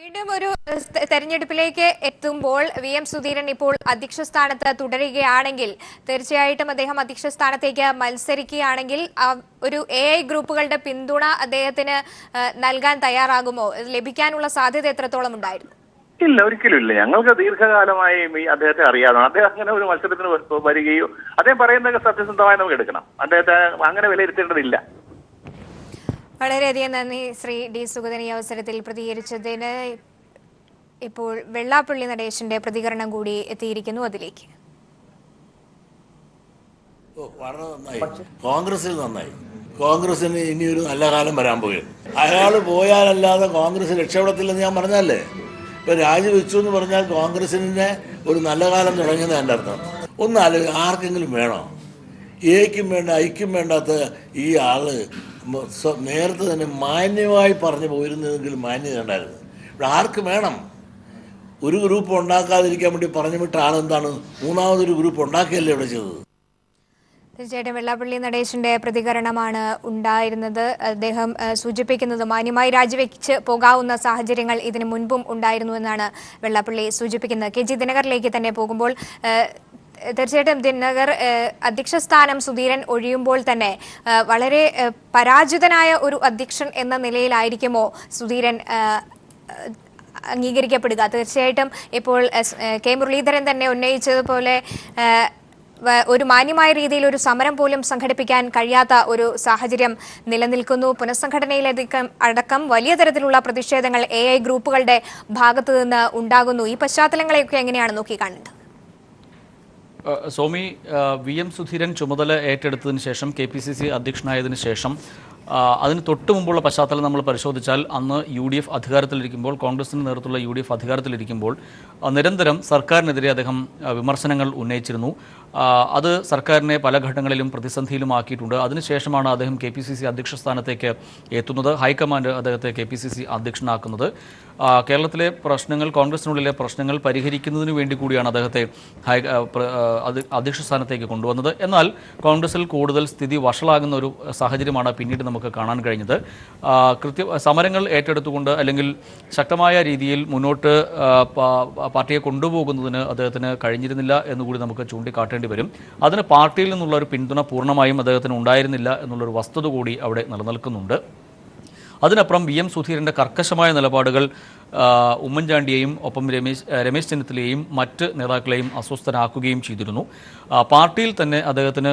വീണ്ടും ഒരു തെരഞ്ഞെടുപ്പിലേക്ക് എത്തുമ്പോൾ VM സുധീരൻ ഇപ്പോൾ അധ്യക്ഷ സ്ഥാനത്ത് തുടരുകയാണെങ്കിൽ തീർച്ചയായിട്ടും അദ്ദേഹം അധ്യക്ഷ സ്ഥാനത്തേക്ക് മത്സരിക്കുകയാണെങ്കിൽ ഒരു AI ഗ്രൂപ്പുകളുടെ പിന്തുണ അദ്ദേഹത്തിന് നൽകാൻ തയ്യാറാകുമോ? ലഭിക്കാനുള്ള സാധ്യത എത്രത്തോളം ഉണ്ടായിരുന്നു? ഇല്ല, ഒരിക്കലും ഇല്ല. ഞങ്ങൾക്ക് ദീർഘകാലമായി അദ്ദേഹത്തെ അറിയാതാണ്. അദ്ദേഹം അങ്ങനെ ഒരു മത്സരത്തിന് വരികയോ അദ്ദേഹം പറയുന്നതൊക്കെ സത്യസന്ധമായി നമുക്ക് എടുക്കണം. അദ്ദേഹത്തെ അങ്ങനെ വിലയിരുത്തേണ്ടതില്ല. വളരെയധികം നന്ദി ശ്രീ ഡി സുഗതൻ ഈ അവസരത്തിൽ പ്രതികരിച്ചതിന്. ഇപ്പോൾ വെള്ളാപ്പള്ളി നടേശന്റെ പ്രതികരണം കൂടി എത്തിയിരിക്കുന്നു, അതിലേക്ക്. വളരെ നന്നായി, കോൺഗ്രസിൽ നന്നായി. കോൺഗ്രസിന് ഇനിയൊരു നല്ല കാലം വരാൻ പോകും. അയാൾ പോയാലല്ലാതെ കോൺഗ്രസ് രക്ഷപ്പെടത്തില്ലെന്ന് ഞാൻ പറഞ്ഞല്ലേ. ഇപ്പൊ രാജിവെച്ചു എന്ന് പറഞ്ഞാൽ കോൺഗ്രസിനെ ഒരു നല്ല കാലം തുടങ്ങിയത് എൻ്റെ അർത്ഥം. ഒന്നാല് ആർക്കെങ്കിലും വേണോ? എക്കും വേണ്ട ഐക്യം വേണ്ടാത്ത ഈ ആള് നേരത്തെ തന്നെ മാന്യമായി പറഞ്ഞു പോയിരുന്നെങ്കിൽ മാന്യത ഉണ്ടായിരുന്നു. ഇവിടെ ആർക്ക് വേണം? ഒരു ഗ്രൂപ്പ് ഉണ്ടാക്കാതിരിക്കാൻ വേണ്ടി പറഞ്ഞു വിട്ട ആളെന്താണ് മൂന്നാമതൊരു ഗ്രൂപ്പ് ഉണ്ടാക്കിയല്ലേ ഇവിടെ ചെയ്തത്? തീർച്ചയായിട്ടും വെള്ളാപ്പള്ളി നടേശന്റെ പ്രതികരണമാണ് ഉണ്ടായിരുന്നത്. അദ്ദേഹം സൂചിപ്പിക്കുന്നത് മാന്യമായി രാജിവെച്ച് പോകാവുന്ന സാഹചര്യങ്ങൾ ഇതിനു മുൻപും ഉണ്ടായിരുന്നു എന്നാണ് വെള്ളാപ്പള്ളി സൂചിപ്പിക്കുന്നത്. KG ദിനകറിലേക്ക് തന്നെ പോകുമ്പോൾ തീർച്ചയായിട്ടും ദിനകർ, അധ്യക്ഷ സ്ഥാനം സുധീരൻ ഒഴിയുമ്പോൾ തന്നെ വളരെ പരാജിതനായ ഒരു അധ്യക്ഷൻ എന്ന നിലയിലായിരിക്കുമോ സുധീരൻ അംഗീകരിക്കപ്പെടുക? തീർച്ചയായിട്ടും ഇപ്പോൾ K മുരളീധരൻ തന്നെ ഉന്നയിച്ചതുപോലെ ഒരു മാന്യമായ രീതിയിൽ ഒരു സമരം പോലും സംഘടിപ്പിക്കാൻ കഴിയാത്ത ഒരു സാഹചര്യം നിലനിൽക്കുന്നു. പുനഃസംഘടനയിലടക്കം വലിയ തരത്തിലുള്ള പ്രതിഷേധങ്ങൾ AI ഗ്രൂപ്പുകളുടെ ഭാഗത്തു നിന്ന് ഉണ്ടാകുന്നു. ഈ പശ്ചാത്തലങ്ങളെയൊക്കെ എങ്ങനെയാണ് നോക്കിക്കാണുന്നത്? സോമി, VM സുധീരൻ ചുമതല ഏറ്റെടുത്തതിന് ശേഷം KPCC അധ്യക്ഷനായതിനു ശേഷം അതിന് തൊട്ട് മുമ്പുള്ള പശ്ചാത്തലം നമ്മൾ പരിശോധിച്ചാൽ അന്ന് UDF അധികാരത്തിലിരിക്കുമ്പോൾ, കോൺഗ്രസിന് നേതൃത്വമുള്ള UDF അധികാരത്തിലിരിക്കുമ്പോൾ നിരന്തരം സർക്കാരിനെതിരെ അദ്ദേഹം വിമർശനങ്ങൾ ഉന്നയിച്ചിരുന്നു. അത് സർക്കാരിനെ പല ഘട്ടങ്ങളിലും പ്രതിസന്ധിയിലുമാക്കിയിട്ടുണ്ട്. അതിനുശേഷമാണ് അദ്ദേഹം KPCC അധ്യക്ഷ സ്ഥാനത്തേക്ക് എത്തുന്നത്. ഹൈക്കമാൻഡ് അദ്ദേഹത്തെ KPCC അധ്യക്ഷനാക്കുന്നത്. കേരളത്തിലെ പ്രശ്നങ്ങൾ, കോൺഗ്രസിനുള്ളിലെ പ്രശ്നങ്ങൾ പരിഹരിക്കുന്നതിന് വേണ്ടി കൂടിയാണ് അദ്ദേഹത്തെ അധ്യക്ഷ സ്ഥാനത്തേക്ക് കൊണ്ടുവന്നത്. എന്നാൽ കോൺഗ്രസിൽ കൂടുതൽ സ്ഥിതി വഷളാകുന്ന ഒരു സാഹചര്യമാണ് പിന്നീട് നമുക്ക് കാണാൻ കഴിഞ്ഞത്. സമരങ്ങൾ ഏറ്റെടുത്തുകൊണ്ട് അല്ലെങ്കിൽ ശക്തമായ രീതിയിൽ മുന്നോട്ട് പാർട്ടിയെ കൊണ്ടുപോകുന്നതിന് അദ്ദേഹത്തിന് കഴിഞ്ഞിരുന്നില്ല എന്നുകൂടി നമുക്ക് ചൂണ്ടിക്കാട്ടേണ്ടി വരും. അതിന് പാർട്ടിയിൽ നിന്നുള്ള ഒരു പിന്തുണ പൂർണ്ണമായും അദ്ദേഹത്തിന് ഉണ്ടായിരുന്നില്ല എന്നുള്ളൊരു വസ്തുത കൂടി അവിടെ നിലനിൽക്കുന്നുണ്ട്. അതിനപ്പുറം VM സുധീരൻ്റെ കർക്കശമായ നിലപാടുകൾ ഉമ്മൻചാണ്ടിയെയും ഒപ്പം രമേശ് ചെന്നിത്തലയെയും മറ്റ് നേതാക്കളെയും അസ്വസ്ഥരാക്കുകയും ചെയ്തിരുന്നു. പാർട്ടിയിൽ തന്നെ അദ്ദേഹത്തിന്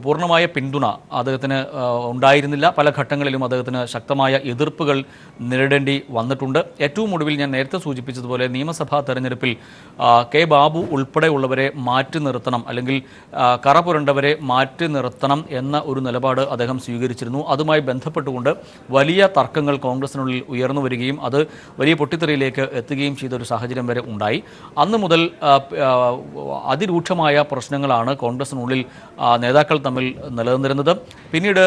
പൂർണ്ണമായ പിന്തുണ അദ്ദേഹത്തിന് ഉണ്ടായിരുന്നില്ല. പല ഘട്ടങ്ങളിലും അദ്ദേഹത്തിന് ശക്തമായ എതിർപ്പുകൾ നേരിടേണ്ടി വന്നിട്ടുണ്ട്. ഏറ്റവും ഒടുവിൽ ഞാൻ നേരത്തെ സൂചിപ്പിച്ചതുപോലെ നിയമസഭാ തെരഞ്ഞെടുപ്പിൽ K ബാബു ഉൾപ്പെടെയുള്ളവരെ മാറ്റി നിർത്തണം, അല്ലെങ്കിൽ കറ പുരണ്ടവരെ മാറ്റി നിർത്തണം എന്ന ഒരു നിലപാട് അദ്ദേഹം സ്വീകരിച്ചിരുന്നു. അതുമായി ബന്ധപ്പെട്ടുകൊണ്ട് വലിയ തർക്കങ്ങൾ കോൺഗ്രസിനുള്ളിൽ ഉയർന്നു വരികയും അത് വലിയ പൊട്ടിത്തെറിയിലേക്ക് എത്തുകയും ചെയ്ത ഒരു സാഹചര്യം വരെ ഉണ്ടായി. അന്ന് മുതൽ അതിരൂക്ഷമായ പ്രശ്നങ്ങളാണ് കോൺഗ്രസിനുള്ളിൽ നേതാക്കൾ തമ്മിൽ നിലനിന്നിരുന്നത്. പിന്നീട്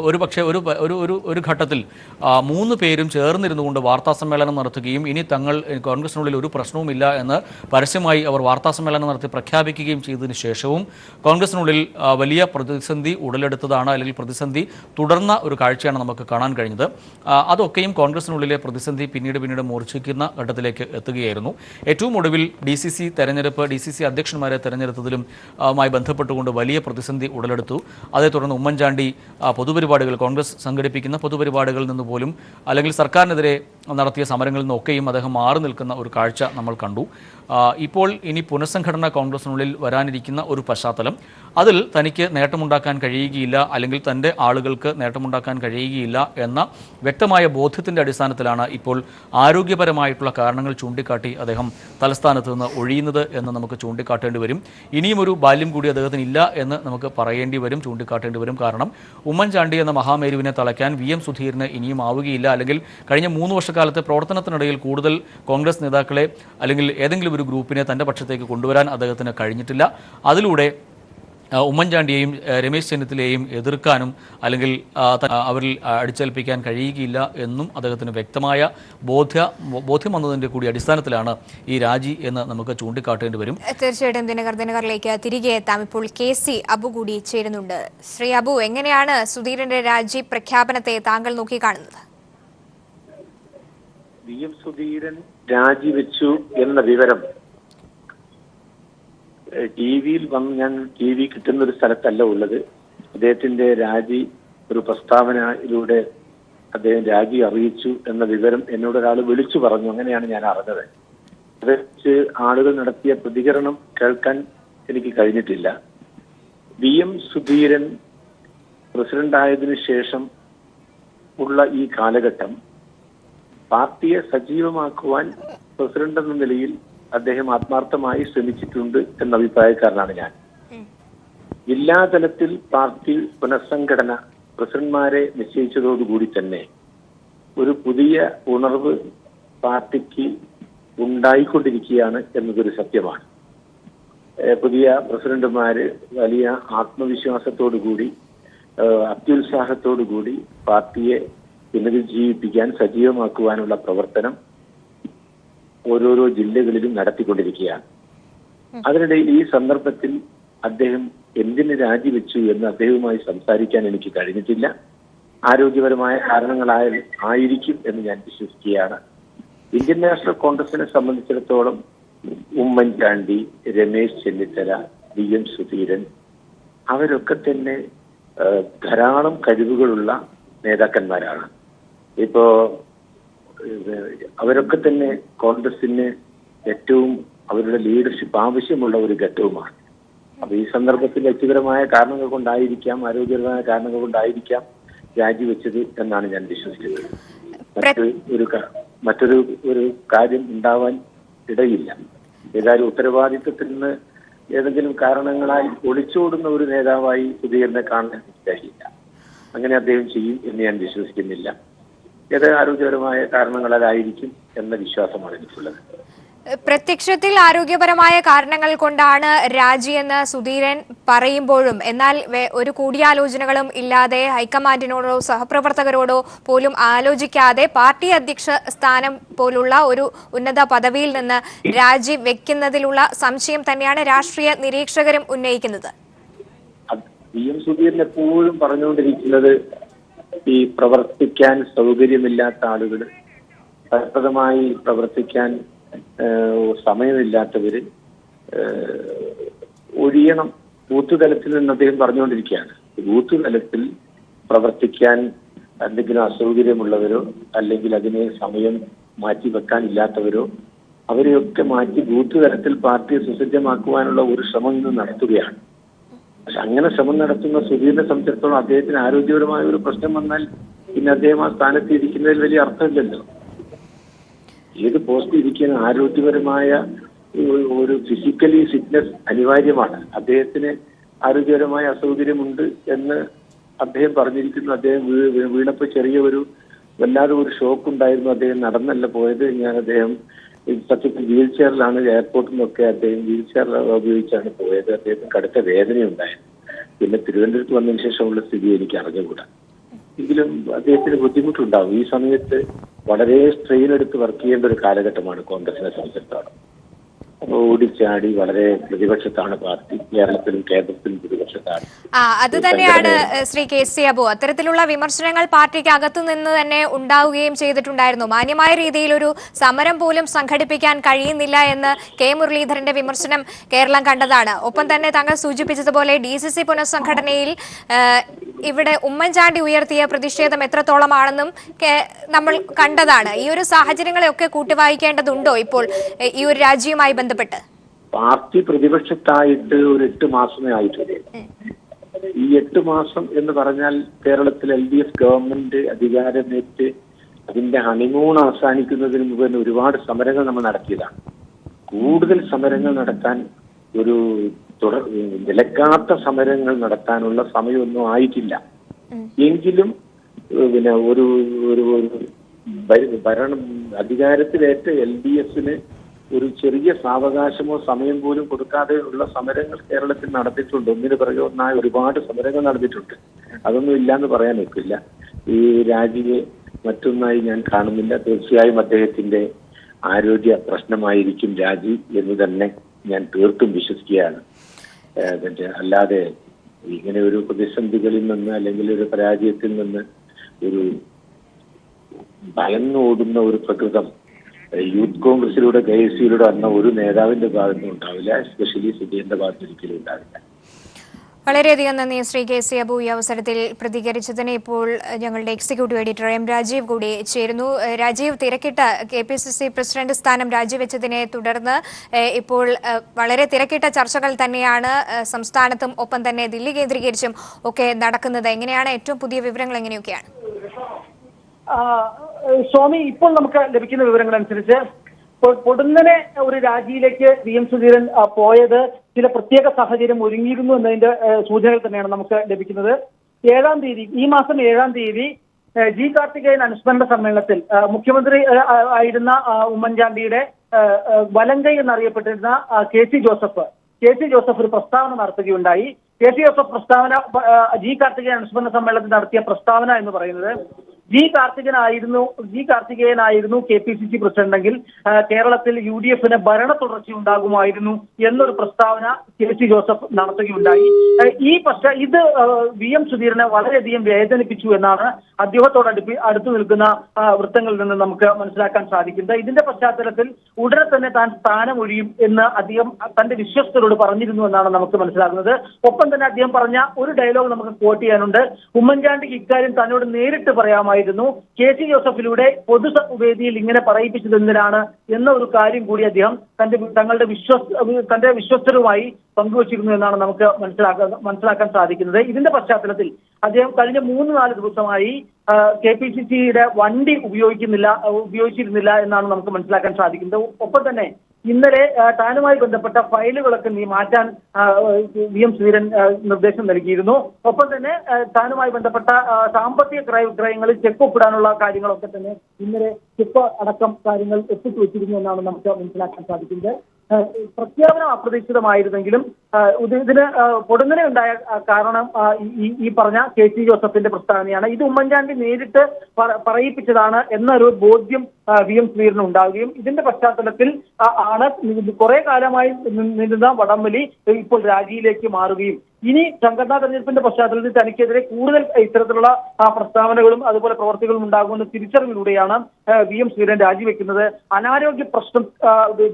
ഒരു ഘട്ടത്തിൽ 3 പേരും ചേർന്നിരുന്നുകൊണ്ട് വാർത്താസമ്മേളനം നടത്തുകയും ഇനി കോൺഗ്രസിനുള്ളിൽ ഒരു പ്രശ്നവുമില്ല എന്ന് പരസ്യമായി അവർ വാർത്താസമ്മേളനം നടത്തി പ്രഖ്യാപിക്കുകയും ചെയ്തതിനു ശേഷവും കോൺഗ്രസിനുള്ളിൽ വലിയ പ്രതിസന്ധി ഉടലെടുത്തതാണ്, അല്ലെങ്കിൽ പ്രതിസന്ധി തുടർന്ന ഒരു കാഴ്ചയാണ് നമുക്ക് കാണാൻ കഴിഞ്ഞത്. അതൊക്കെയും കോൺഗ്രസിനുള്ളിലെ പ്രതിസന്ധി പിന്നീട് മൂർച്ഛിക്കുന്ന ഘട്ടത്തിലേക്ക് എത്തുകയായിരുന്നു. ഏറ്റവും ഒടുവിൽ DCC തെരഞ്ഞെടുപ്പ്, DCC അധ്യക്ഷന്മാരെ തെരഞ്ഞെടുത്തതിലും മായി ബന്ധപ്പെട്ടുകൊണ്ട് വലിയ പ്രതിസന്ധി ഉടലെടുത്തു. അതേ തുടർന്ന് ഉമ്മൻചാണ്ടി പൊതുപരിപാടികൾ, കോൺഗ്രസ് സംഘടിപ്പിക്കുന്ന പൊതുപരിപാടികളിൽ നിന്ന് പോലും അല്ലെങ്കിൽ സർക്കാരിനെതിരെ നടത്തിയ സമരങ്ങളിൽ നിന്നൊക്കെയും അദ്ദേഹം മാറി നിൽക്കുന്ന ഒരു കാഴ്ച നമ്മൾ കണ്ടു. ഇപ്പോൾ ഇനി പുനഃസംഘടന കോൺഗ്രസിനുള്ളിൽ വരാനിരിക്കുന്ന ഒരു പശ്ചാത്തലം, അതിൽ തനിക്ക് നേട്ടമുണ്ടാക്കാൻ കഴിയുകയില്ല, അല്ലെങ്കിൽ തൻ്റെ ആളുകൾക്ക് നേട്ടമുണ്ടാക്കാൻ കഴിയുകയില്ല എന്ന വ്യക്തമായ ബോധ്യത്തിൻ്റെ അടിസ്ഥാനത്തിലാണ് ഇപ്പോൾ ആരോഗ്യപരമായിട്ടുള്ള കാരണങ്ങൾ ചൂണ്ടിക്കാട്ടി അദ്ദേഹം തലസ്ഥാനത്ത് നിന്ന് ഒഴിയുന്നത് എന്ന് നമുക്ക് ചൂണ്ടിക്കാട്ടേണ്ടി വരും. ഇനിയും ഒരു ബാല്യം കൂടി അദ്ദേഹത്തിന് ഇല്ല എന്ന് നമുക്ക് ചൂണ്ടിക്കാട്ടേണ്ടി വരും. കാരണം ഉമ്മൻചാണ്ടി എന്ന മഹാമേരുവിനെ തളയ്ക്കാൻ VM സുധീരന് ഇനിയും ആവുകയില്ല, അല്ലെങ്കിൽ കഴിഞ്ഞ 3 വർഷക്കാലത്തെ പ്രവർത്തനത്തിനിടയിൽ കൂടുതൽ കോൺഗ്രസ് നേതാക്കളെ അല്ലെങ്കിൽ ഏതെങ്കിലും ഒരു ഗ്രൂപ്പിനെ തൻ്റെ പക്ഷത്തേക്ക് കൊണ്ടുവരാൻ അദ്ദേഹത്തിന് കഴിഞ്ഞിട്ടില്ല. അതിലൂടെ ഉമ്മൻചാണ്ടിയെയും രമേശ് ചെന്നിത്തലയെയും എതിർക്കാനും അല്ലെങ്കിൽ അവരിൽ അടിച്ചേൽപ്പിക്കാൻ കഴിയുകയില്ല എന്നും അദ്ദേഹത്തിന് വ്യക്തമായ ബോധ്യം വന്നതിൻ്റെ കൂടി അടിസ്ഥാനത്തിലാണ് ഈ രാജി എന്ന് നമുക്ക് ചൂണ്ടിക്കാട്ടേണ്ടി വരും. തീർച്ചയായിട്ടും ദിനകറിലേക്ക് തിരികെ എത്താം. ഇപ്പോൾ KC അബു കൂടി ചേരുന്നുണ്ട്. ശ്രീ അബു, എങ്ങനെയാണ് സുധീരന്റെ രാജി പ്രഖ്യാപനത്തെ താങ്കൾ നോക്കിക്കാണുന്നത്? VM സുധീരൻ രാജിവെച്ചു എന്ന വിവരം TV-യിൽ വന്ന് ഞാൻ TV കിട്ടുന്ന ഒരു സ്ഥലത്തല്ല ഉള്ളത്. അദ്ദേഹത്തിന്റെ രാജി ഒരു പ്രസ്താവനയിലൂടെ അദ്ദേഹം രാജി അറിയിച്ചു എന്ന വിവരം എന്നോട് ഒരാൾ വിളിച്ചു പറഞ്ഞു. അങ്ങനെയാണ് ഞാൻ അറിഞ്ഞത്. അത് വെച്ച് ആളുകൾ നടത്തിയ പ്രതികരണം കേൾക്കാൻ എനിക്ക് കഴിഞ്ഞിട്ടില്ല. VM സുധീരൻ പ്രസിഡന്റായതിനു ശേഷം ഉള്ള ഈ കാലഘട്ടം പാർട്ടിയെ സജീവമാക്കുവാൻ പ്രസിഡന്റ് എന്ന നിലയിൽ അദ്ദേഹം ആത്മാർത്ഥമായി ശ്രമിച്ചിട്ടുണ്ട് എന്ന അഭിപ്രായക്കാരനാണ് ഞാൻ. ജില്ലാതലത്തിൽ പാർട്ടി പുനഃസംഘടന പ്രസിഡന്റ്മാരെ നിശ്ചയിച്ചതോടുകൂടി തന്നെ ഒരു പുതിയ ഉണർവ് പാർട്ടിക്ക് ഉണ്ടായിക്കൊണ്ടിരിക്കുകയാണ് എന്നതൊരു സത്യമാണ്. പുതിയ പ്രസിഡന്റുമാര് വലിയ ആത്മവിശ്വാസത്തോടുകൂടി അത്യുത്സാഹത്തോടുകൂടി പാർട്ടിയെ പുനരുജ്ജീവിപ്പിക്കാൻ സജീവമാക്കുവാനുള്ള പ്രവർത്തനം ഓരോരോ ജില്ലകളിലും നടത്തിക്കൊണ്ടിരിക്കുകയാണ്. അതിനിടയിൽ ഈ സന്ദർഭത്തിൽ അദ്ദേഹം എന്തിന് രാജിവെച്ചു എന്ന് അദ്ദേഹവുമായി സംസാരിക്കാൻ എനിക്ക് കഴിഞ്ഞിട്ടില്ല. ആരോഗ്യപരമായ കാരണങ്ങളായിരിക്കും എന്ന് ഞാൻ വിശ്വസിക്കുകയാണ്. ഇന്ത്യൻ നാഷണൽ കോൺഗ്രസിനെ സംബന്ധിച്ചിടത്തോളം ഉമ്മൻചാണ്ടി, രമേശ് ചെന്നിത്തല, VM സുധീരൻ അവരൊക്കെ തന്നെ ധാരാളം കഴിവുകളുള്ള നേതാക്കന്മാരാണ്. ഇപ്പോ അവരൊക്കെ തന്നെ കോൺഗ്രസിന് ഏറ്റവും അവരുടെ ലീഡർഷിപ്പ് ആവശ്യമുള്ള ഒരു ഘട്ടവുമാണ്. അപ്പൊ ഈ സന്ദർഭത്തിൽ വ്യക്തിപരമായ കാരണങ്ങൾ കൊണ്ടായിരിക്കാം, ആരോഗ്യപരമായ കാരണങ്ങൾ കൊണ്ടായിരിക്കാം രാജിവെച്ചത് എന്നാണ് ഞാൻ വിശ്വസിക്കുന്നത്. മറ്റൊരു കാര്യം ഉണ്ടാവാൻ ഇടയില്ല. ഏതായാലും ഉത്തരവാദിത്വത്തിൽ നിന്ന് ഏതെങ്കിലും കാരണങ്ങളായി ഒളിച്ചോടുന്ന ഒരു നേതാവായി സുധീരനെ കാണാൻ കഴിയില്ല. അങ്ങനെ അദ്ദേഹം ചെയ്യും എന്ന് ഞാൻ വിശ്വസിക്കുന്നില്ല. ഏത് ആരോഗ്യപരമായ കാരണങ്ങളാലായിരിക്കും എന്ന വിശ്വാസമാണ് എനിക്കുള്ളത്. പ്രത്യക്ഷത്തിൽ ആരോഗ്യപരമായ കാരണങ്ങൾ കൊണ്ടാണ് രാജിയെന്ന് സുധീരൻ പറയുമ്പോഴും എന്നാൽ ഒരു കൂടിയാലോചനകളും ഇല്ലാതെ ഹൈക്കമാൻഡിനോടോ സഹപ്രവർത്തകരോടോ പോലും ആലോചിക്കാതെ പാർട്ടി അധ്യക്ഷ സ്ഥാനം പോലുള്ള ഒരു ഉന്നത പദവിയിൽ നിന്ന് രാജി വെക്കുന്നതിലുള്ള സംശയം തന്നെയാണ് രാഷ്ട്രീയ നിരീക്ഷകരും ഉന്നയിക്കുന്നത്. VM സുധീരൻ എപ്പോഴും പറഞ്ഞുകൊണ്ടിരിക്കുന്നത് ഈ പ്രവർത്തിക്കാൻ സൗകര്യമില്ലാത്ത ആളുകൾ, ഫലപ്രദമായി പ്രവർത്തിക്കാൻ സമയമില്ലാത്തവര് ഒഴിയണം. ബൂത്ത് തലത്തിൽ നിന്ന് അദ്ദേഹം പറഞ്ഞുകൊണ്ടിരിക്കുകയാണ്. ബൂത്ത് തലത്തിൽ പ്രവർത്തിക്കാൻ എന്തെങ്കിലും അസൗകര്യമുള്ളവരോ അല്ലെങ്കിൽ അതിന് സമയം മാറ്റിവെക്കാൻ ഇല്ലാത്തവരോ അവരെയൊക്കെ മാറ്റി ബൂത്ത് തലത്തിൽ പാർട്ടിയെ സുസജ്ജമാക്കുവാനുള്ള ഒരു ശ്രമം ഇന്ന് നടത്തുകയാണ്. പക്ഷെ അങ്ങനെ ശ്രമം നടത്തുന്ന സുധീരനെ സംബന്ധിച്ചിടത്തോളം അദ്ദേഹത്തിന് ആരോഗ്യപരമായ ഒരു പ്രശ്നം വന്നാൽ പിന്നെ അദ്ദേഹം ആ സ്ഥാനത്ത് ഇരിക്കുന്നതിൽ വലിയ അർത്ഥമില്ലല്ലോ. ഏത് പോസ്റ്റ് ഇരിക്കുന്ന ആരോഗ്യപരമായ ഒരു ഫിസിക്കലി ഫിറ്റ്നസ് അനിവാര്യമാണ്. അദ്ദേഹത്തിന് ആരോഗ്യപരമായ അസൗകര്യമുണ്ട് എന്ന് അദ്ദേഹം പറഞ്ഞിരിക്കുന്നു. അദ്ദേഹം വീണപ്പോൾ വല്ലാതെ ഒരു ഷോക്ക് ഉണ്ടായിരുന്നു. അദ്ദേഹം നടന്നല്ല പോയത്. അദ്ദേഹം സത്യത്തിൽ വീൽ ചെയറിലാണ് എയർപോർട്ടിൽ നിന്നൊക്കെ അദ്ദേഹം വീൽ ചെയർ ഉപയോഗിച്ചാണ് പോയത്. അദ്ദേഹത്തിന് കടുത്ത വേദനയുണ്ടായിരുന്നു. പിന്നെ തിരുവനന്തപുരത്ത് വന്നതിന് ശേഷമുള്ള സ്ഥിതി എനിക്ക് അറിഞ്ഞുകൂടാ. എങ്കിലും അദ്ദേഹത്തിന് ബുദ്ധിമുട്ടുണ്ടാവും. ഈ സമയത്ത് വളരെ സ്ട്രെയിൻ എടുത്ത് വർക്ക് ചെയ്യേണ്ട ഒരു കാലഘട്ടമാണ് കോൺഗ്രസിനെ സംബന്ധിച്ചിടത്തോളം. ഓടിച്ചാടി വളരെ പ്രതിപക്ഷത്താണ് പാർട്ടി. കേരളത്തിലും കേന്ദ്രത്തിലും പ്രതിപക്ഷത്താണ്. അത് തന്നെയാണ് ശ്രീ KC അബു. അത്തരത്തിലുള്ള വിമർശനങ്ങൾ പാർട്ടിക്ക് അകത്തു നിന്ന് തന്നെ ഉണ്ടാവുകയും ചെയ്തിട്ടുണ്ടായിരുന്നു. മാന്യമായ രീതിയിൽ ഒരു സമരം പോലും സംഘടിപ്പിക്കാൻ കഴിയുന്നില്ല എന്ന് K മുരളീധരന്റെ വിമർശനം കേരളം കണ്ടതാണ്. ഒപ്പം തന്നെ താങ്കൾ സൂചിപ്പിച്ചതുപോലെ DCC പുനഃസംഘടനയിൽ ഇവിടെ ഉമ്മൻചാണ്ടി ഉയർത്തിയ പ്രതിഷേധം എത്രത്തോളമാണെന്നും നമ്മൾ കണ്ടതാണ്. ഈ ഒരു സാഹചര്യങ്ങളെയൊക്കെ കൂട്ടിവായിക്കേണ്ടതുണ്ടോ ഇപ്പോൾ ഈ ഒരു രാജിയുമായി ബന്ധപ്പെട്ട്? പാർട്ടി പ്രതിപക്ഷത്തായിട്ട് ഒരു 8 മാസമേ ആയിട്ടുള്ളൂ. ഈ 8 മാസം എന്ന് പറഞ്ഞാൽ കേരളത്തിൽ LDF ഗവൺമെന്റ് അധികാരമേറ്റ് അതിന്റെ ഹണിമൂൺ അവസാനിക്കുന്നതിന് മുമ്പ് തന്നെ ഒരുപാട് സമരങ്ങൾ നമ്മൾ നടത്തിയതാണ്. കൂടുതൽ സമരങ്ങൾ നടത്താൻ നിലക്കാത്ത സമരങ്ങൾ നടത്താനുള്ള സമയമൊന്നും ആയിട്ടില്ല. എങ്കിലും പിന്നെ ഒരു ഭരണം അധികാരത്തിലേറ്റ LDF-ന് ഒരു ചെറിയ സാവകാശമോ സമയം പോലും കൊടുക്കാതെ ഉള്ള സമരങ്ങൾ കേരളത്തിൽ നടത്തിയിട്ടുണ്ട്. ഒന്നിന് പിറകെ ഒന്നായി ഒരുപാട് സമരങ്ങൾ നടന്നിട്ടുണ്ട്. അതൊന്നും ഇല്ലാന്ന് പറയാൻ ഒക്കില്ല. ഈ രാജിയെ മറ്റൊന്നായി ഞാൻ കാണുന്നില്ല. തീർച്ചയായും അദ്ദേഹത്തിന്റെ ആരോഗ്യ പ്രശ്നമായിരിക്കും രാജി എന്ന് തന്നെ ഞാൻ തീർത്തും വിശ്വസിക്കുകയാണ്. അല്ലാതെ ഇങ്ങനെ ഒരു പ്രതിസന്ധികളിൽ നിന്ന് അല്ലെങ്കിൽ ഒരു പരാജയത്തിൽ നിന്ന് ഭയന്നോടുന്ന ഒരു പ്രകൃതം യൂത്ത് കോൺഗ്രസിലൂടെ KSUയിലൂടെ വന്ന ഒരു നേതാവിന്റെ ഭാഗത്തും ഉണ്ടാവില്ല, എസ്പെഷ്യലി സുധീരന്റെ ഭാഗത്ത് ഒരിക്കലും ഉണ്ടാവില്ല. വളരെയധികം നന്ദി ശ്രീ KC അബു ഈ അവസരത്തിൽ പ്രതികരിച്ചതിന്. ഇപ്പോൾ ഞങ്ങളുടെ എക്സിക്യൂട്ടീവ് എഡിറ്റർ M രാജീവ് കൂടി ചേരുന്നു. രാജീവ്, തിരക്കിട്ട KPCC പ്രസിഡന്റ് സ്ഥാനം രാജിവെച്ചതിനെ തുടർന്ന് ഇപ്പോൾ വളരെ തിരക്കിട്ട ചർച്ചകൾ തന്നെയാണ് സംസ്ഥാനത്തും ഒപ്പം തന്നെ ദില്ലി കേന്ദ്രീകരിച്ചും ഒക്കെ നടക്കുന്നത്. എങ്ങനെയാണ് ഏറ്റവും പുതിയ വിവരങ്ങൾ എങ്ങനെയൊക്കെയാണ്? സ്വാമി, ഇപ്പോൾ നമുക്ക് ലഭിക്കുന്ന വിവരങ്ങൾ അനുസരിച്ച് പൊടുന്നനെ ഒരു രാജിയിലേക്ക് VM സുധീരൻ പോയത് ചില പ്രത്യേക സാഹചര്യം ഒരുങ്ങിയിരുന്നു എന്നതിന്റെ സൂചനകൾ തന്നെയാണ് നമുക്ക് ലഭിക്കുന്നത്. ഈ മാസം 7-ാം തീയതി G കാർത്തികേയൻ അനുസ്മരണ സമ്മേളനത്തിൽ മുഖ്യമന്ത്രി ആയിരുന്ന ഉമ്മൻചാണ്ടിയുടെ വലങ്കൈ എന്നറിയപ്പെട്ടിരുന്ന KC ജോസഫ് ഒരു പ്രസ്താവന നടത്തുകയുണ്ടായി. KC ജോസഫ് പ്രസ്താവന G കാർത്തികേയൻ അനുസ്മരണ സമ്മേളനത്തിൽ നടത്തിയ പ്രസ്താവന എന്ന് പറയുന്നത്, G കാർത്തികേയനായിരുന്നു KPCC പ്രസിഡന്റെങ്കിൽ കേരളത്തിൽ UDFന് ഭരണ തുടർച്ചയുണ്ടാകുമായിരുന്നു എന്നൊരു പ്രസ്താവന KC ജോസഫ് നടത്തുകയുണ്ടായി. ഇത് VM സുധീരനെ വളരെയധികം വേദനിപ്പിച്ചു എന്നാണ് അദ്ദേഹത്തോട് അടുത്തു നിൽക്കുന്ന വൃത്തങ്ങളിൽ നിന്ന് നമുക്ക് മനസ്സിലാക്കാൻ സാധിക്കുന്നത്. ഇതിന്റെ പശ്ചാത്തലത്തിൽ ഉടനെ തന്നെ താൻ സ്ഥാനമൊഴിയും എന്ന് അദ്ദേഹം തന്റെ വിശ്വസ്തരോട് പറഞ്ഞിരുന്നു എന്നാണ് നമുക്ക് മനസ്സിലാകുന്നത്. ഒപ്പം തന്നെ അദ്ദേഹം പറഞ്ഞ ഒരു ഡയലോഗ് നമുക്ക് കോട്ട് ചെയ്യാനുണ്ട്. ഉമ്മൻചാണ്ടിക്ക് ഇക്കാര്യം തന്നോട് നേരിട്ട് പറയാമായിരുന്നു, KC ജോസഫിലൂടെ പൊതുവേദിയിൽ ഇങ്ങനെ പറയിപ്പിച്ചത് എന്തിനാണ് എന്ന ഒരു കാര്യം കൂടി അദ്ദേഹം തന്റെ വിശ്വസ്തരുമായി പങ്കുവച്ചിരുന്നു എന്നാണ് നമുക്ക് മനസ്സിലാക്കാൻ സാധിക്കുന്നത്. ഇതിന്റെ പശ്ചാത്തലത്തിൽ അദ്ദേഹം കഴിഞ്ഞ 3-4 ദിവസമായി KPCCയുടെ വണ്ടി ഉപയോഗിച്ചിരുന്നില്ല എന്നാണ് നമുക്ക് മനസ്സിലാക്കാൻ സാധിക്കുന്നത്. ഒപ്പം തന്നെ ഇന്നലെ താനുമായി ബന്ധപ്പെട്ട ഫയലുകളൊക്കെ മാറ്റാൻ VM സുധീരൻ നിർദ്ദേശം നൽകിയിരുന്നു. ഒപ്പം തന്നെ താനുമായി ബന്ധപ്പെട്ട സാമ്പത്തിക ക്രയവിക്രയങ്ങളിൽ ചെക്ക് ഒപ്പിടാനുള്ള കാര്യങ്ങളൊക്കെ തന്നെ ഇന്നലെ ചെക്ക് അടക്കം കാര്യങ്ങൾ ഒപ്പിട്ട് വെച്ചിരുന്നു എന്നാണ് നമുക്ക് മനസ്സിലാക്കാൻ സാധിക്കുന്നത്. പ്രഖ്യാപനം അപ്രതീക്ഷിതമായിരുന്നെങ്കിലും ഇതിന് പൊടുന്നനെ ഉണ്ടായ കാരണം ഈ പറഞ്ഞ KC ജോസഫിന്റെ പ്രസ്താവനയാണ്. ഇത് ഉമ്മൻചാണ്ടി നേരിട്ട് പറയിപ്പിച്ചതാണ് എന്നൊരു ബോധ്യം VM സുധീരന് ഉണ്ടാവുകയും ഇതിന്റെ പശ്ചാത്തലത്തിൽ ആണ് കുറെ കാലമായി നിന്നിരുന്ന വടംവലി ഇപ്പോൾ രാജിയിലേക്ക് മാറുകയും ഇനി സംഘടനാ തെരഞ്ഞെടുപ്പിന്റെ പശ്ചാത്തലത്തിൽ തനിക്കെതിരെ കൂടുതൽ ഇത്തരത്തിലുള്ള പ്രസ്താവനകളും അതുപോലെ പ്രവർത്തികളും ഉണ്ടാകുമെന്ന തിരിച്ചറിവിലൂടെയാണ് VM സുധീരൻ രാജിവെക്കുന്നത്. അനാരോഗ്യ പ്രശ്നം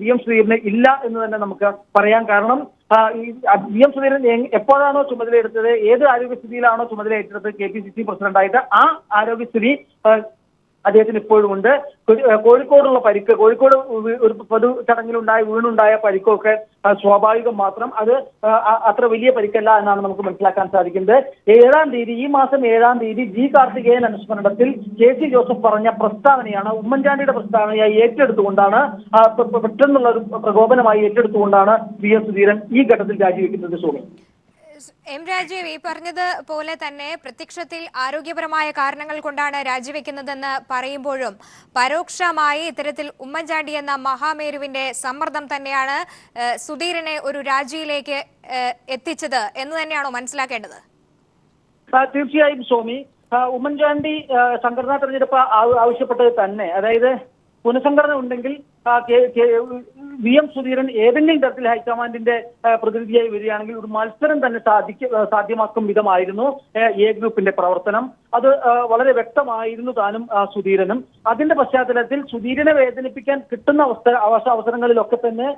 VM സുധീരന് ഇല്ല എന്ന് തന്നെ നമുക്ക് പറയാൻ കാരണം VM സുധീരൻ എപ്പോഴാണോ ചുമതലയെടുത്തത്, ഏത് ആരോഗ്യസ്ഥിതിയിലാണോ ചുമതല ഏറ്റെടുത്തത് KPCC പ്രസിഡന്റായിട്ട്, ആ ആരോഗ്യസ്ഥിതി അദ്ദേഹത്തിന് ഇപ്പോഴും ഉണ്ട്. കോഴിക്കോടുള്ള പരിക്ക്, കോഴിക്കോട് ഒരു പൊതു വീണുണ്ടായ പരിക്കൊക്കെ സ്വാഭാവികം മാത്രം, അത് അത്ര വലിയ പരിക്കല്ല എന്നാണ് നമുക്ക് മനസ്സിലാക്കാൻ സാധിക്കുന്നത്. ഈ മാസം 7-ാം തീയതി G കാർത്തികേയൻ അനുസ്മരണത്തിൽ KC ജോസഫ് പറഞ്ഞ പ്രസ്താവനയാണ് ഉമ്മൻചാണ്ടിയുടെ പ്രസ്താവനയായി ഏറ്റെടുത്തുകൊണ്ടാണ്, പെട്ടെന്നുള്ള ഒരു പ്രകോപനമായി ഏറ്റെടുത്തുകൊണ്ടാണ് VM സുധീരൻ ഈ ഘട്ടത്തിൽ രാജിവെക്കുന്നത്. സോണി, M രാജീവ്, ഈ പറഞ്ഞത് പോലെ തന്നെ പ്രത്യക്ഷത്തിൽ ആരോഗ്യപരമായ കാരണങ്ങൾ കൊണ്ടാണ് രാജിവെക്കുന്നതെന്ന് പറയുമ്പോഴും പരോക്ഷമായി ഇത്തരത്തിൽ ഉമ്മൻചാണ്ടി എന്ന മഹാമേരുവിന്റെ സമ്മർദ്ദം തന്നെയാണ് സുധീരനെ ഒരു രാജിയിലേക്ക് എത്തിച്ചത് എന്ന് തന്നെയാണോ മനസ്സിലാക്കേണ്ടത്? തീർച്ചയായും സോമി, ഉമ്മൻചാണ്ടി സംഘടനാ തെരഞ്ഞെടുപ്പ് ആവശ്യപ്പെട്ടത് തന്നെ, അതായത് പുനഃസംഘടന ഉണ്ടെങ്കിൽ VM സുധീരൻ ഏതെങ്കിലും തരത്തിൽ ഹൈക്കമാൻഡിന്റെ പ്രതിനിധിയായി വരികയാണെങ്കിൽ ഒരു മത്സരം തന്നെ സാധ്യമാക്കും വിധമായിരുന്നു A ഗ്രൂപ്പിന്റെ പ്രവർത്തനം. അത് വളരെ വ്യക്തമായിരുന്നു താനും സുധീരനും. അതിന്റെ പശ്ചാത്തലത്തിൽ സുധീരനെ വേദനിപ്പിക്കാൻ കിട്ടുന്ന അവസരങ്ങളിലൊക്കെ തന്നെ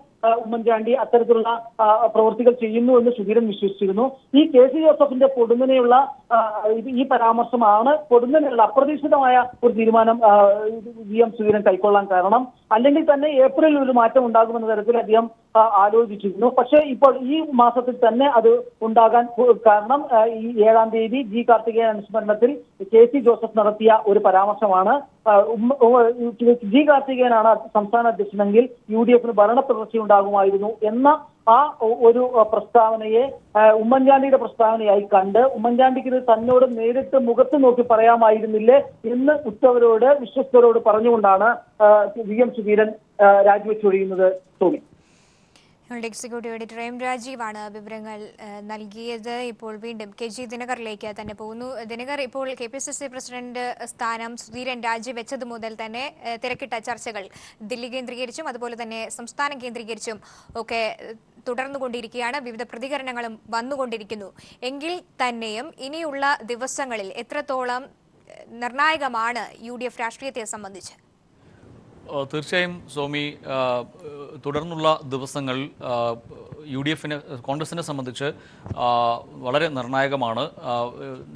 ഉമ്മൻചാണ്ടി അത്തരത്തിലുള്ള പ്രവൃത്തികൾ ചെയ്യുന്നു എന്ന് സുധീരൻ വിശ്വസിച്ചിരുന്നു. ഈ KC ജോസഫിന്റെ പൊടുന്നനെയുള്ള ഈ പരാമർശമാണ് പൊടുന്നനെയുള്ള അപ്രതീക്ഷിതമായ ഒരു തീരുമാനം VM സുധീരൻ കൈക്കൊള്ളാൻ കാരണം. അല്ലെങ്കിൽ തന്നെ ഏപ്രിലിൽ ഒരു മാറ്റം ഉണ്ടാകുമെന്ന തരത്തിൽ അദ്ദേഹം ആലോചിച്ചിരുന്നു. പക്ഷേ ഇപ്പോൾ ഈ മാസത്തിൽ തന്നെ അത് ഉണ്ടാകാൻ കാരണം ഈ 7-ാം തീയതി G കാർത്തികേയൻ അനുസ്മരണത്തിൽ KC ജോസഫ് നടത്തിയ ഒരു പരാമർശമാണ്. G കാർത്തികേയനാണ് സംസ്ഥാന അധ്യക്ഷനെങ്കിൽ UDFന് ഭരണ തുടർച്ചയുണ്ടാകുമായിരുന്നു എന്ന ആ ഒരു പ്രസ്താവനയെ ഉമ്മൻചാണ്ടിയുടെ പ്രസ്താവനയായി കണ്ട് ഉമ്മൻചാണ്ടിക്ക് ഇത് തന്നോട് നേരിട്ട് മുഖത്ത് നോക്കി പറയാമായിരുന്നില്ലേ എന്ന് വിശ്വസ്തരോട് പറഞ്ഞുകൊണ്ടാണ് VM സുധീരൻ രാജിവെച്ചൊഴിയുന്നത്. തോന്നി. ഞങ്ങളുടെ എക്സിക്യൂട്ടീവ് എഡിറ്റർ M രാജീവാണ് വിവരങ്ങൾ നൽകിയത്. ഇപ്പോൾ വീണ്ടും KG ദിനകറിലേക്ക് തന്നെ പോകുന്നു. ദിനകർ, ഇപ്പോൾ KPCC പ്രസിഡന്റ് സ്ഥാനം സുധീരൻ രാജിവെച്ചത് മുതൽ തന്നെ തിരക്കിട്ട ചർച്ചകൾ ദില്ലി കേന്ദ്രീകരിച്ചും അതുപോലെ തന്നെ സംസ്ഥാനം കേന്ദ്രീകരിച്ചും ഒക്കെ തുടർന്നുകൊണ്ടിരിക്കുകയാണ്. വിവിധ പ്രതികരണങ്ങളും വന്നുകൊണ്ടിരിക്കുന്നു. എങ്കിൽ തന്നെയും ഇനിയുള്ള ദിവസങ്ങളിൽ എത്രത്തോളം നിർണായകമാണ് UDF രാഷ്ട്രീയത്തെ സംബന്ധിച്ച്? തീർച്ചയായും സോമി, തുടർന്നുള്ള ദിവസങ്ങൾ UDF-നെ കോൺഗ്രസിനെ സംബന്ധിച്ച് വളരെ നിർണായകമാണ്.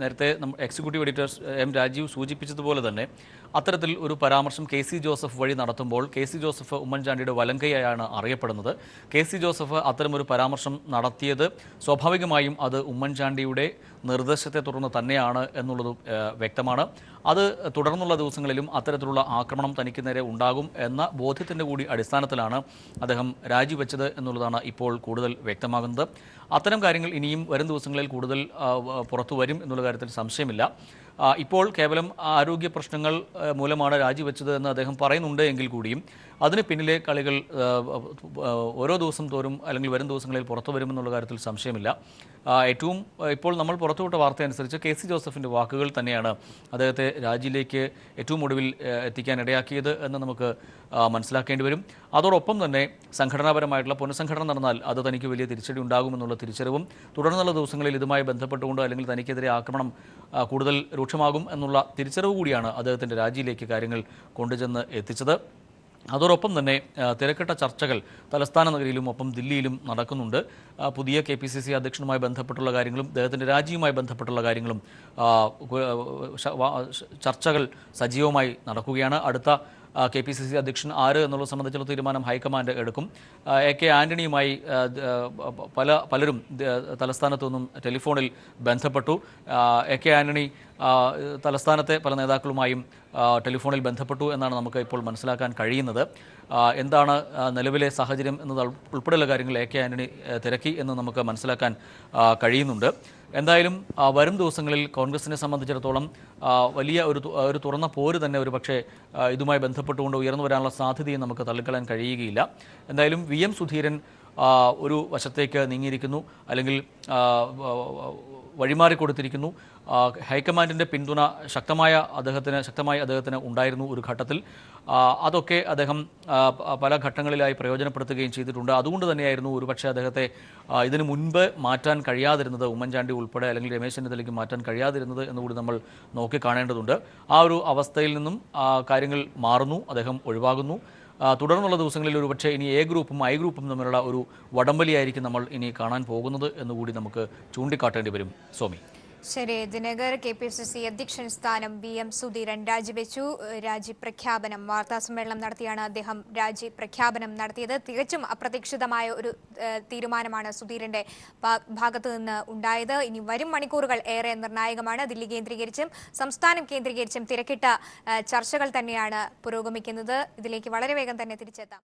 നേരത്തെ എക്സിക്യൂട്ടീവ് എഡിറ്റർ M. രാജീവ് സൂചിപ്പിച്ചതുപോലെ തന്നെ അത്തരത്തിൽ ഒരു പരാമർശം KC ജോസഫ് വഴി നടത്തുമ്പോൾ KC ജോസഫ് ഉമ്മൻചാണ്ടിയുടെ വലങ്കയായാണ് അറിയപ്പെടുന്നത്. KC ജോസഫ് അത്തരമൊരു പരാമർശം നടത്തിയത് സ്വാഭാവികമായും അത് ഉമ്മൻചാണ്ടിയുടെ നിർദ്ദേശത്തെ തുടർന്ന് തന്നെയാണ് എന്നുള്ളത് വ്യക്തമാണ്. അത് തുടർന്നുള്ള ദിവസങ്ങളിലും അത്തരത്തിലുള്ള ആക്രമണം തനിക്ക് നേരെ ഉണ്ടാകും എന്ന ബോധ്യത്തിൻ്റെ കൂടി അടിസ്ഥാനത്തിലാണ് അദ്ദേഹം രാജിവെച്ചത് എന്നുള്ളതാണ് ഇപ്പോൾ കൂടുതൽ വ്യക്തമാകുന്നത്. അത്തരം കാര്യങ്ങൾ ഇനിയും വരും ദിവസങ്ങളിൽ കൂടുതൽ പുറത്തു വരും എന്നുള്ള കാര്യത്തിൽ സംശയമില്ല. ഇപ്പോൾ കേവലം ആരോഗ്യ പ്രശ്നങ്ങൾ മൂലമാണ് രാജിവെച്ചത് എന്ന് അദ്ദേഹം പറയുന്നുണ്ട് എങ്കിൽ കൂടിയും അതിന് പിന്നിലെ കളികൾ ഓരോ ദിവസം തോറും അല്ലെങ്കിൽ വരും ദിവസങ്ങളിൽ പുറത്തു വരുമെന്നുള്ള കാര്യത്തിൽ സംശയമില്ല. ഏറ്റവും ഇപ്പോൾ നമ്മൾ പുറത്തുവിട്ട വാർത്ത അനുസരിച്ച് KC ജോസഫിൻ്റെ വാക്കുകൾ തന്നെയാണ് അദ്ദേഹത്തെ രാജിയിലേക്ക് ഏറ്റവും ഒടുവിൽ എത്തിക്കാൻ ഇടയാക്കിയത് എന്ന് നമുക്ക് മനസ്സിലാക്കേണ്ടി വരും. അതോടൊപ്പം തന്നെ സംഘടനാപരമായിട്ടുള്ള പുനഃസംഘടന നടന്നാൽ അത് തനിക്ക് വലിയ തിരിച്ചടി ഉണ്ടാകുമെന്നുള്ള തിരിച്ചറിവും തുടർന്നുള്ള ദിവസങ്ങളിൽ ഇതുമായി ബന്ധപ്പെട്ടുകൊണ്ട് അല്ലെങ്കിൽ തനിക്കെതിരെ ആക്രമണം കൂടുതൽ രൂക്ഷമാകും എന്നുള്ള തിരിച്ചറിവ് കൂടിയാണ് അദ്ദേഹത്തിൻ്റെ രാജിയിലേക്ക് കാര്യങ്ങൾ കൊണ്ടുചെന്ന് എത്തിച്ചത്. അതോടൊപ്പം തന്നെ തിരക്കിട്ട ചർച്ചകൾ തലസ്ഥാന നഗരിയിലും ഒപ്പം ദില്ലിയിലും നടക്കുന്നുണ്ട്. പുതിയ KPCC അധ്യക്ഷനുമായി ബന്ധപ്പെട്ടുള്ള കാര്യങ്ങളും അദ്ദേഹത്തിൻ്റെ രാജിയുമായി ബന്ധപ്പെട്ടുള്ള കാര്യങ്ങളും ചർച്ചകൾ സജീവമായി നടക്കുകയാണ്. അടുത്ത KPCC അധ്യക്ഷൻ ആര് എന്നുള്ളത് സംബന്ധിച്ചുള്ള തീരുമാനം ഹൈക്കമാൻഡ് എടുക്കും. AK ആൻ്റണിയുമായി പലരും തലസ്ഥാനത്തു നിന്നും ടെലിഫോണിൽ ബന്ധപ്പെട്ടു. AK ആൻ്റണി തലസ്ഥാനത്തെ പല നേതാക്കളുമായും ടെലിഫോണിൽ ബന്ധപ്പെട്ടു എന്നാണ് നമുക്ക് ഇപ്പോൾ മനസ്സിലാക്കാൻ കഴിയുന്നത്. എന്താണ് നിലവിലെ സാഹചര്യം എന്നത് ഉൾപ്പെടെയുള്ള കാര്യങ്ങൾ AK ആൻ്റണി തിരക്കി എന്ന് നമുക്ക് മനസ്സിലാക്കാൻ കഴിയുന്നുണ്ട്. എന്തായാലും വരും ദിവസങ്ങളിൽ കോൺഗ്രസിനെ സംബന്ധിച്ചിടത്തോളം വലിയ ഒരു തുറന്ന പോര് തന്നെ ഒരു പക്ഷേ ഇതുമായി ബന്ധപ്പെട്ടുകൊണ്ട് ഉയർന്നു വരാനുള്ള സാധ്യതയും നമുക്ക് തള്ളിക്കളയാൻ കഴിയുകയില്ല. എന്തായാലും VM സുധീരൻ ഒരു വശത്തേക്ക് നീങ്ങിയിരിക്കുന്നു, അല്ലെങ്കിൽ വഴിമാറിക്കൊടുത്തിരിക്കുന്നു. ഹൈക്കമാൻഡിൻ്റെ പിന്തുണ ശക്തമായി അദ്ദേഹത്തിന് ഉണ്ടായിരുന്നു ഒരു ഘട്ടത്തിൽ. അതൊക്കെ അദ്ദേഹം പല ഘട്ടങ്ങളിലായി പ്രയോജനപ്പെടുത്തുകയും ചെയ്തിട്ടുണ്ട്. അതുകൊണ്ട് തന്നെയായിരുന്നു ഒരുപക്ഷെ അദ്ദേഹത്തെ ഇതിനു മുൻപ് മാറ്റാൻ കഴിയാതിരുന്നത്, ഉമ്മൻചാണ്ടി ഉൾപ്പെടെ അല്ലെങ്കിൽ രമേശ് ചെന്നിത്തലയ്ക്ക് മാറ്റാൻ കഴിയാതിരുന്നത് എന്നുകൂടി നമ്മൾ നോക്കിക്കാണേണ്ടതുണ്ട്. ആ ഒരു അവസ്ഥയിൽ നിന്നും കാര്യങ്ങൾ മാറുന്നു, അദ്ദേഹം ഒഴിവാകുന്നു. തുടർന്നുള്ള ദിവസങ്ങളിൽ ഒരുപക്ഷെ ഇനി A ഗ്രൂപ്പും I ഗ്രൂപ്പും തമ്മിലുള്ള ഒരു വടംവലിയായിരിക്കും നമ്മൾ ഇനി കാണാൻ പോകുന്നത് എന്നുകൂടി നമുക്ക് ചൂണ്ടിക്കാട്ടേണ്ടി വരും. സോമി. ശരി, ദിനകർ. KPCC അധ്യക്ഷൻ സ്ഥാനം VM സുധീരൻ രാജിവെച്ചു. രാജി പ്രഖ്യാപനം വാർത്താസമ്മേളനം നടത്തിയാണ് അദ്ദേഹം രാജി പ്രഖ്യാപനം നടത്തിയത്. തികച്ചും അപ്രതീക്ഷിതമായ ഒരു തീരുമാനമാണ് സുധീരന്റെ ഭാഗത്തു നിന്ന് ഉണ്ടായത്. ഇനി വരും മണിക്കൂറുകൾ ഏറെ നിർണായകമാണ്. ദില്ലി കേന്ദ്രീകരിച്ചും സംസ്ഥാനം കേന്ദ്രീകരിച്ചും തിരക്കിട്ട ചർച്ചകൾ തന്നെയാണ് പുരോഗമിക്കുന്നത്. ഇതിലേക്ക് വളരെ വേഗം തന്നെ തിരിച്ചെത്താം.